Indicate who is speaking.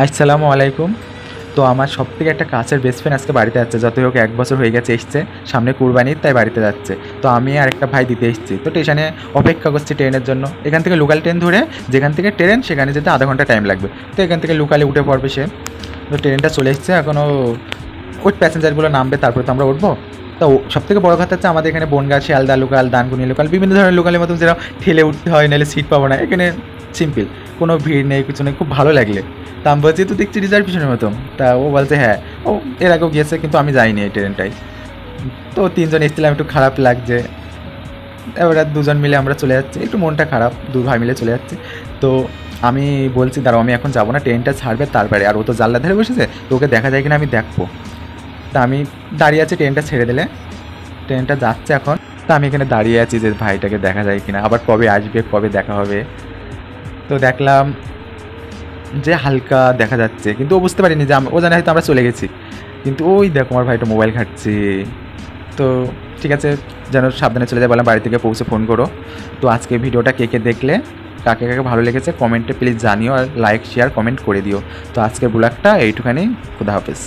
Speaker 1: আসসালামু আলাইকুম। তো আমার সবথেকে একটা কাছের বেস্ট ফ্রেন্ড আজকে বাড়িতে যাচ্ছে। যতই হোক ১ বছর হয়ে গেছে এসছে। সামনে কুরবানির তাই বাড়িতে যাচ্ছে। তো আমি আর একটা ভাই দিতে এসেছি। তো স্টেশনে অপেক্ষা করছি ট্রেনের জন্য। এখান থেকে লোকাল ট্রেন ধরে যেখান থেকে ট্রেন সেখানে যেতে আধা ঘন্টা টাইম লাগবে। তো এখান থেকে লোকালে উঠে পড়বে সে। তো ট্রেনটা চলে এসছে। এখনও ওই প্যাসেঞ্জারগুলো নামবে, তারপরে তো আমরা উঠবো। তো সবথেকে বড় কথা হচ্ছে আমাদের এখানে বনগাঁ, শিয়ালদা লোকাল, দানকুনি লোকাল বিভিন্ন ধরনের লোকালের মতো যেটা ঠেলে উঠতে হয়, নাহলে সিট পাবো না। এখানে সিম্পল, কোনো ভিড় নেই, কিছু নেই, খুব ভালো লাগলে। তা আমি বলছি তো দেখছি রিজার্ভেশনের মতো। তা ও বলছে হ্যাঁ, ও এর আগেও গিয়েছে কিন্তু আমি যাইনি এই ট্রেনটায়। তো ৩ জন এসেছিলাম, একটু খারাপ লাগছে। এবার আর ২ জন মিলে আমরা চলে যাচ্ছি, একটু মনটা খারাপ, ২ ভাই মিলে চলে যাচ্ছি। তো আমি বলছি দাঁড়াও আমি এখন যাবো না, ট্রেনটা ছাড়বে তারপরে। আর ও তো জানলার ধারে বসেছে, তো ওকে দেখা যায় কিনা আমি দেখবো। তা আমি দাঁড়িয়ে আছি, ট্রেনটা ছেড়ে দিলে ট্রেনটা যাচ্ছে এখন। তা আমি এখানে দাঁড়িয়ে আছি যে ভাইটাকে দেখা যায় কিনা, আবার কবে আসবে, কবে দেখা হবে। তো দেখলাম যে হালকা দেখা যাচ্ছে, কিন্তু ও বুঝতে পারিনি যে ও জানে হয়তো আমরা চলে গেছি। কিন্তু ওই দেখো আমার ভাইটা মোবাইল ঘাঁটছে। তো ঠিক আছে, যেন সাবধানে চলে যায়, বললাম বাড়ি থেকে পৌঁছে ফোন করো। তো আজকে ভিডিওটা কে কে দেখলে, কাকে কাকে ভালো লেগেছে কমেন্টে প্লিজ জানিও, আর লাইক শেয়ার কমেন্ট করে দিও। তো আজকের ব্লগটা এইটুখানি। খুদা হাফেজ।